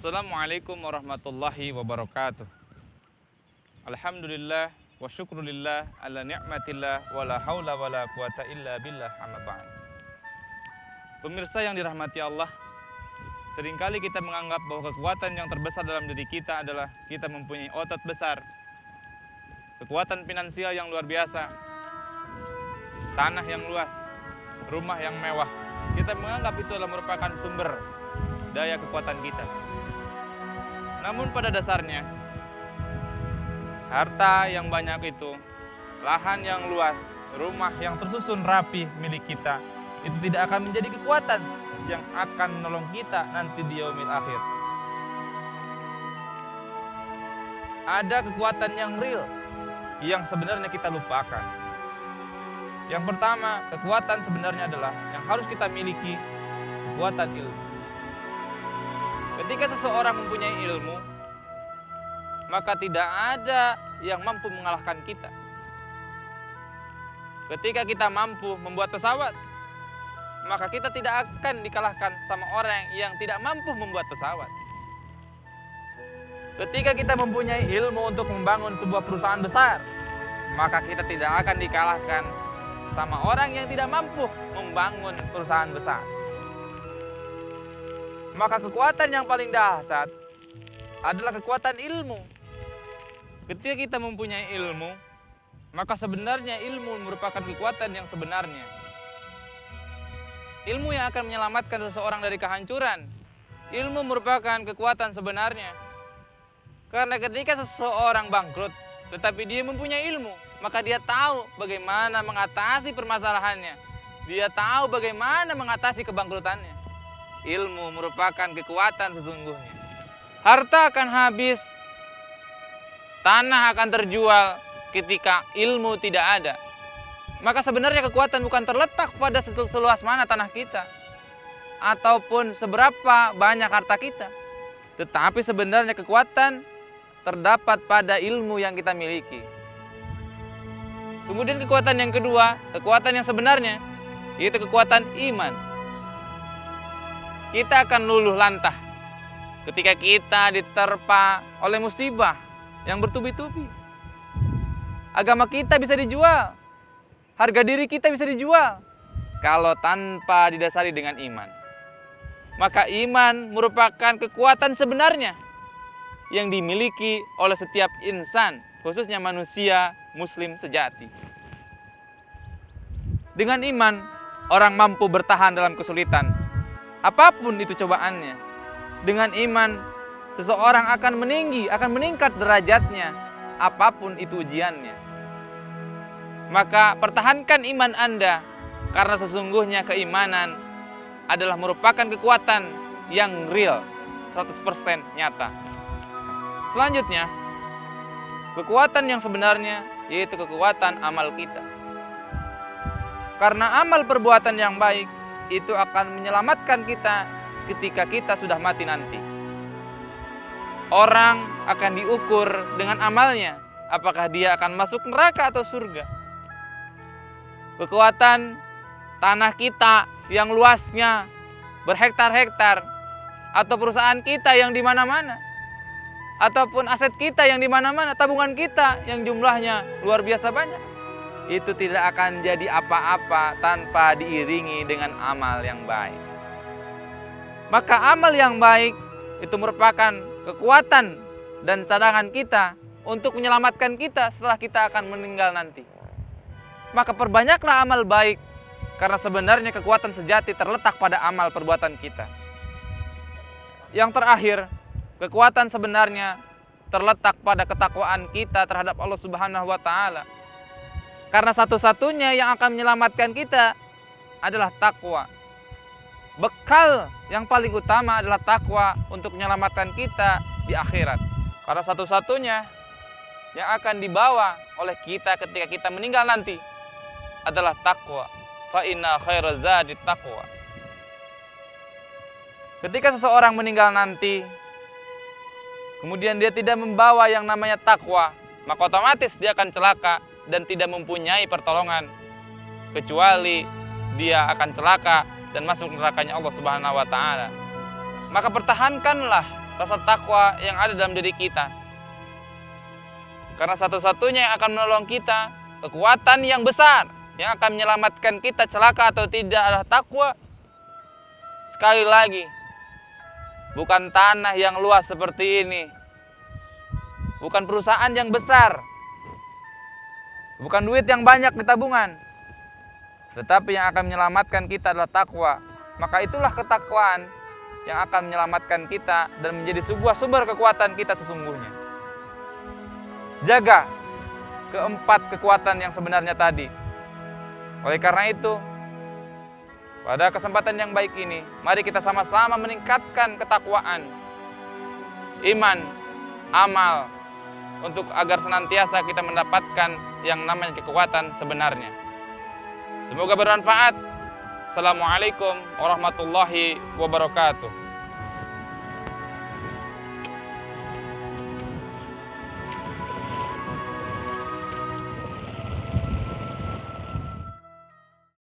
Assalamualaikum warahmatullahi wabarakatuh. Alhamdulillah wa syukrulillah ala ni'matillah wa la haula wa la quwata illa billah amma ba'd. Pemirsa yang dirahmati Allah, seringkali kita menganggap bahwa kekuatan yang terbesar dalam diri kita adalah kita mempunyai otot besar, kekuatan finansial yang luar biasa, tanah yang luas, rumah yang mewah. Kita menganggap itu adalah merupakan sumber daya kekuatan kita. Namun pada dasarnya, harta yang banyak itu, lahan yang luas, rumah yang tersusun rapi milik kita, itu tidak akan menjadi kekuatan yang akan menolong kita nanti di yaumil akhir. Ada kekuatan yang real, yang sebenarnya kita lupakan. Yang pertama, kekuatan sebenarnya adalah yang harus kita miliki, kekuatan ilmu. Ketika seseorang mempunyai ilmu, maka tidak ada yang mampu mengalahkan kita. Ketika kita mampu membuat pesawat, maka kita tidak akan dikalahkan sama orang yang tidak mampu membuat pesawat. Ketika kita mempunyai ilmu untuk membangun sebuah perusahaan besar, maka kita tidak akan dikalahkan sama orang yang tidak mampu membangun perusahaan besar. Maka kekuatan yang paling dahsyat adalah kekuatan ilmu. Ketika kita mempunyai ilmu, maka sebenarnya ilmu merupakan kekuatan yang sebenarnya. Ilmu yang akan menyelamatkan seseorang dari kehancuran. Ilmu merupakan kekuatan sebenarnya. Karena ketika seseorang bangkrut, tetapi dia mempunyai ilmu, maka dia tahu bagaimana mengatasi permasalahannya. Dia tahu bagaimana mengatasi kebangkrutannya. Ilmu merupakan kekuatan sesungguhnya. Harta akan habis, tanah akan terjual ketika ilmu tidak ada. Maka sebenarnya kekuatan bukan terletak pada seluas mana tanah kita ataupun seberapa banyak harta kita, tetapi sebenarnya kekuatan terdapat pada ilmu yang kita miliki. Kemudian kekuatan yang kedua, kekuatan yang sebenarnya, yaitu kekuatan iman. Kita akan luluh lantah ketika kita diterpa oleh musibah yang bertubi-tubi. Agama kita bisa dijual, harga diri kita bisa dijual kalau tanpa didasari dengan iman. Maka iman merupakan kekuatan sebenarnya yang dimiliki oleh setiap insan, khususnya manusia muslim sejati. Dengan iman, orang mampu bertahan dalam kesulitan, apapun itu cobaannya. Dengan iman, seseorang akan meninggi, akan meningkat derajatnya, apapun itu ujiannya. Maka pertahankan iman Anda, karena sesungguhnya keimanan adalah merupakan kekuatan yang real, 100% nyata. Selanjutnya, kekuatan yang sebenarnya yaitu kekuatan amal kita. Karena amal perbuatan yang baik itu akan menyelamatkan kita ketika kita sudah mati nanti. Orang akan diukur dengan amalnya, apakah dia akan masuk neraka atau surga. Kekuatan tanah kita yang luasnya berhektar-hektar, atau perusahaan kita yang di mana-mana, ataupun aset kita yang di mana-mana, tabungan kita yang jumlahnya luar biasa banyak, itu tidak akan jadi apa-apa tanpa diiringi dengan amal yang baik. Maka amal yang baik itu merupakan kekuatan dan cadangan kita untuk menyelamatkan kita setelah kita akan meninggal nanti. Maka perbanyaklah amal baik, karena sebenarnya kekuatan sejati terletak pada amal perbuatan kita. Yang terakhir, kekuatan sebenarnya terletak pada ketakwaan kita terhadap Allah Subhanahu wa Ta'ala. Karena satu-satunya yang akan menyelamatkan kita adalah takwa. Bekal yang paling utama adalah takwa untuk menyelamatkan kita di akhirat. Karena satu-satunya yang akan dibawa oleh kita ketika kita meninggal nanti adalah takwa. Fa inna khairaz zadi taqwa. Ketika seseorang meninggal nanti, kemudian dia tidak membawa yang namanya takwa, maka otomatis dia akan celaka dan tidak mempunyai pertolongan, kecuali dia akan celaka dan masuk nerakanya Allah Subhanahu wa Ta'ala. Maka pertahankanlah rasa takwa yang ada dalam diri kita. Karena satu-satunya yang akan menolong kita, kekuatan yang besar yang akan menyelamatkan kita celaka atau tidak adalah takwa. Sekali lagi, bukan tanah yang luas seperti ini, bukan perusahaan yang besar, bukan duit yang banyak di tabungan, tetapi yang akan menyelamatkan kita adalah takwa. Maka itulah ketakwaan yang akan menyelamatkan kita dan menjadi sebuah sumber kekuatan kita sesungguhnya. Jaga keempat kekuatan yang sebenarnya tadi. Oleh karena itu, pada kesempatan yang baik ini, mari kita sama-sama meningkatkan ketakwaan, iman, amal, untuk agar senantiasa kita mendapatkan yang namanya kekuatan sebenarnya. Semoga bermanfaat. Assalamualaikum warahmatullahi wabarakatuh.